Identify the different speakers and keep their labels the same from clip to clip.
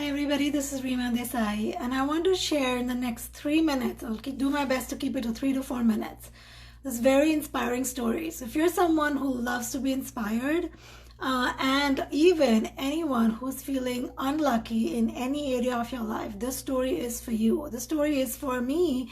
Speaker 1: Hi everybody, this is Rima Desai, and I want to share in the next 3 minutes, I'll do my best to keep it to 3 to 4 minutes, this very inspiring story. So if you're someone who loves to be inspired, and even anyone who's feeling unlucky in any area of your life, this story is for you. This story is for me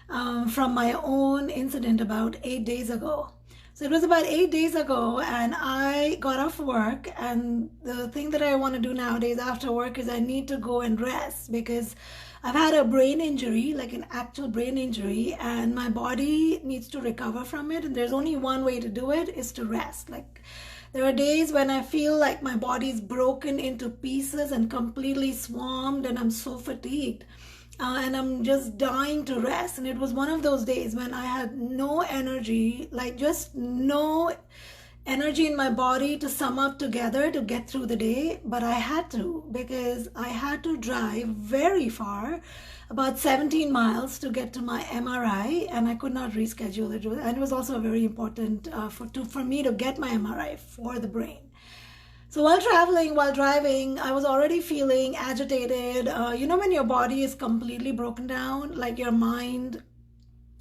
Speaker 1: from my own incident about 8 days ago. So it was about 8 days ago, and I got off work, and the thing that I want to do nowadays after work is I need to go and rest because I've had a brain injury, like an actual brain injury, and my body needs to recover from it, and there's only one way to do it is to rest. Like, there are days when I feel like my body's broken into pieces and completely swamped, and I'm so fatigued. And I'm just dying to rest. And it was one of those days when I had no energy, like just no energy in my body to sum up together to get through the day. But I had to, because I had to drive very far, about 17 miles to get to my MRI, and I could not reschedule it. And it was also very important for me to get my MRI for the brain. So while driving, I was already feeling agitated. When your body is completely broken down, like your mind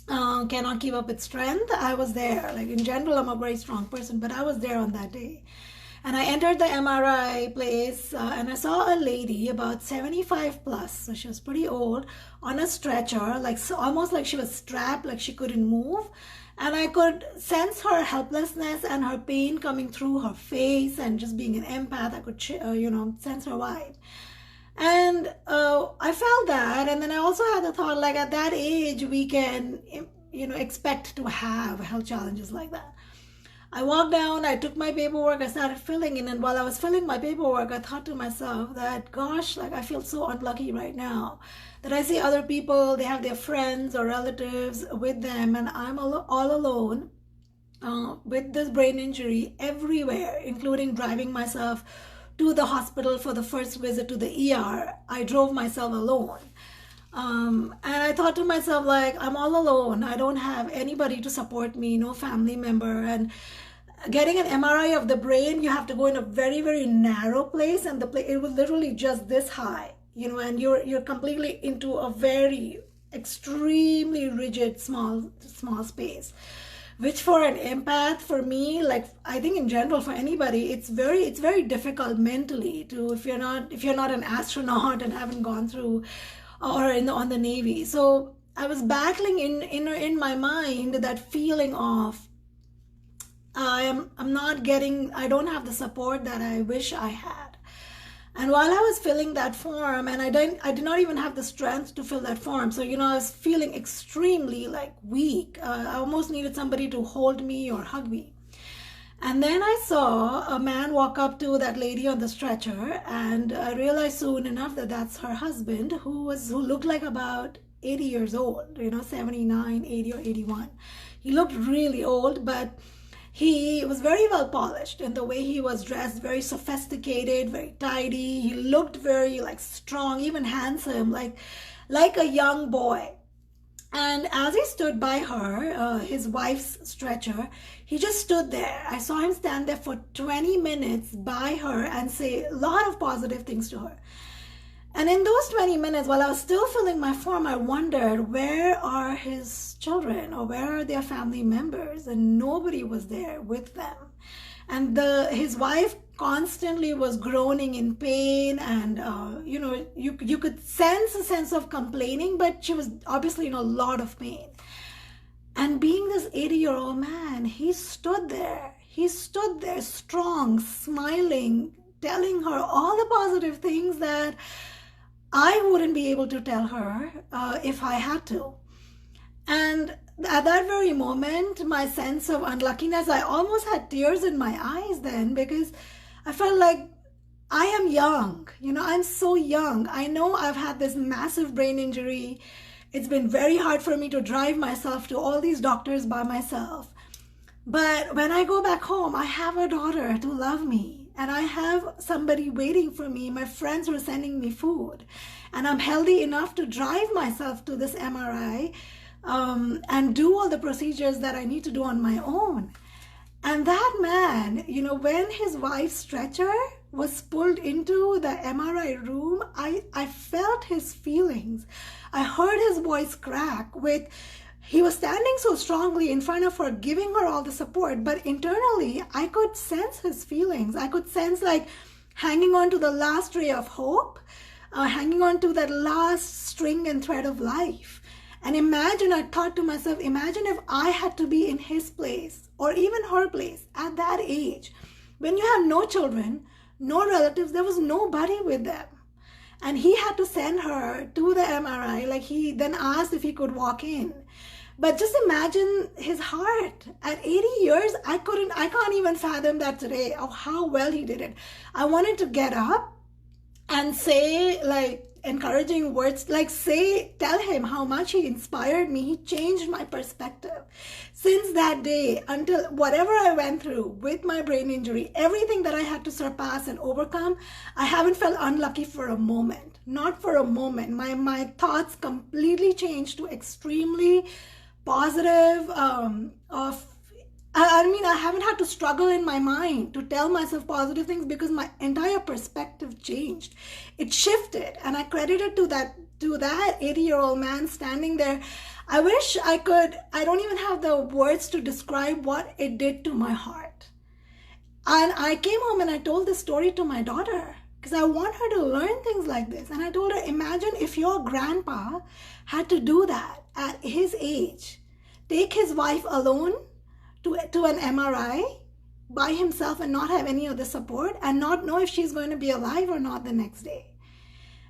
Speaker 1: cannot keep up its strength. I was there. Like, in general, I'm a very strong person, but I was there on that day. And I entered the MRI place, and I saw a lady about 75 plus, so she was pretty old, on a stretcher, like almost like she was strapped, like she couldn't move. And I could sense her helplessness and her pain coming through her face, and just being an empath, I could, sense her vibe. And I felt that. And then I also had the thought, like, at that age, we can, expect to have health challenges like that. I walked down, I took my paperwork, I started filling in. And while I was filling my paperwork, I thought to myself that, gosh, like, I feel so unlucky right now that I see other people, they have their friends or relatives with them, and I'm all alone with this brain injury everywhere, including driving myself to the hospital for the first visit to the ER. I drove myself alone. And I thought to myself, like, I'm all alone. I don't have anybody to support me, no family member. And getting an MRI of the brain, you have to go in a very, very narrow place, and it was literally just this high. And you're completely into a very extremely rigid small space, which for an empath, for me, like, I think in general for anybody, it's very difficult mentally to, if you're not an astronaut and haven't gone through or on the Navy. So I was battling in my mind that feeling of I don't have the support that I wish I had. And while I was filling that form, and I did not even have the strength to fill that form. So, I was feeling extremely, like, weak. I almost needed somebody to hold me or hug me. And then I saw a man walk up to that lady on the stretcher, and I realized soon enough that that's her husband, who looked like about 80 years old, 79, 80 or 81. He looked really old, but he was very well polished in the way he was dressed, very sophisticated, very tidy. He looked very, like, strong, even handsome, like a young boy. And as he stood by her, his wife's stretcher, he just stood there. I saw him stand there for 20 minutes by her and say a lot of positive things to her. And in those 20 minutes, while I was still filling my form, I wondered, where are his children, or where are their family members? And nobody was there with them. And his wife constantly was groaning in pain, and you could sense a sense of complaining, but she was obviously in a lot of pain. And being this 80-year-old man, he stood there strong, smiling, telling her all the positive things that I wouldn't be able to tell her if I had to. And at that very moment, my sense of unluckiness, I almost had tears in my eyes then, because I felt like I am young. I'm so young. I know I've had this massive brain injury. It's been very hard for me to drive myself to all these doctors by myself. But when I go back home, I have a daughter to love me. And I have somebody waiting for me. My friends were sending me food. And I'm healthy enough to drive myself to this MRI and do all the procedures that I need to do on my own. And that man, when his wife's stretcher was pulled into the MRI room, I felt his feelings. I heard his voice crack he was standing so strongly in front of her, giving her all the support, but internally I could sense his feelings. I could sense like hanging on to the last ray of hope, hanging on to that last string and thread of life. And I thought to myself, imagine if I had to be in his place or even her place at that age, when you have no children, no relatives, there was nobody with them. And he had to send her to the MRI. Like, he then asked if he could walk in. But just imagine his heart. At 80 years, I can't even fathom that today, of how well he did it. I wanted to get up and say like encouraging words, tell him how much he inspired me. He changed my perspective. Since that day, until whatever I went through with my brain injury, everything that I had to surpass and overcome, I haven't felt unlucky for a moment. Not for a moment. My thoughts completely changed to extremely positive. I haven't had to struggle in my mind to tell myself positive things, because my entire perspective changed. It shifted, and I credit it to that 80-year-old man standing there. I wish I could. I don't even have the words to describe what it did to my heart. And I came home and I told this story to my daughter, because I want her to learn things like this. And I told her, imagine if your grandpa had to do that at his age, take his wife alone to an MRI by himself and not have any other support, and not know if she's going to be alive or not the next day.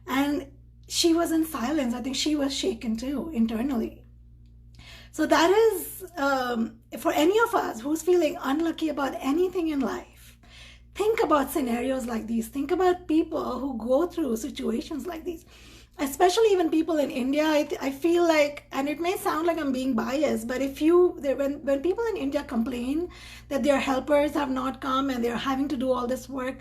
Speaker 1: And she was in silence. I think she was shaken too, internally. So that is, for any of us who's feeling unlucky about anything in life, think about scenarios like these. Think about people who go through situations like these. Especially even people in India, I feel like, and it may sound like I'm being biased, but when people in India complain that their helpers have not come and they're having to do all this work,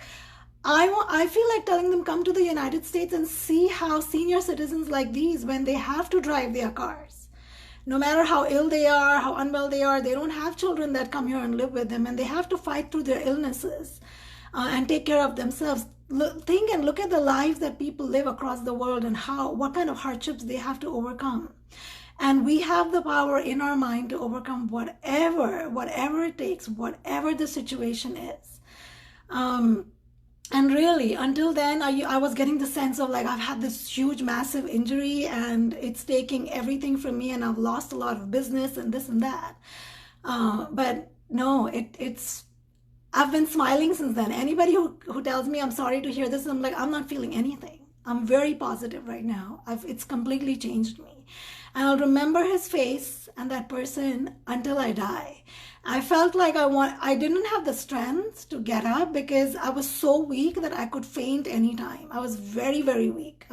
Speaker 1: I feel like telling them, come to the United States and see how senior citizens like these, when they have to drive their cars, no matter how ill they are, how unwell they are, they don't have children that come here and live with them, and they have to fight through their illnesses and take care of themselves. Think and look at the lives that people live across the world, and what kind of hardships they have to overcome. And we have the power in our mind to overcome whatever it takes, whatever the situation is. And really, until then, I was getting the sense of like, I've had this huge, massive injury and it's taking everything from me, and I've lost a lot of business and this and that. But no, I've been smiling since then. Anybody who tells me I'm sorry to hear this, I'm like, I'm not feeling anything. I'm very positive right now. It's completely changed me. And I'll remember his face and that person until I die. I felt like I didn't have the strength to get up, because I was so weak that I could faint anytime. I was very, very weak.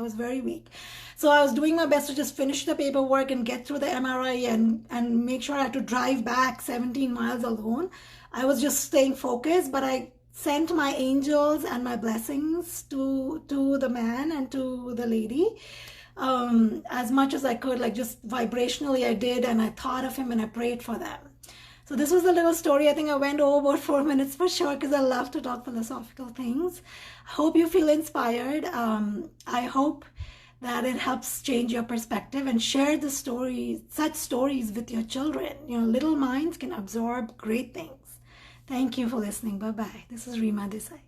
Speaker 1: So I was doing my best to just finish the paperwork and get through the MRI and make sure I had to drive back 17 miles alone. I was just staying focused, but I sent my angels and my blessings to the man and to the lady as much as I could, like just vibrationally I did, and I thought of him and I prayed for them. So this was a little story. I think I went over about 4 minutes for sure, because I love to talk philosophical things. I hope you feel inspired. I hope that it helps change your perspective, and share the stories, such stories with your children. Little minds can absorb great things. Thank you for listening. Bye-bye. This is Rima Desai.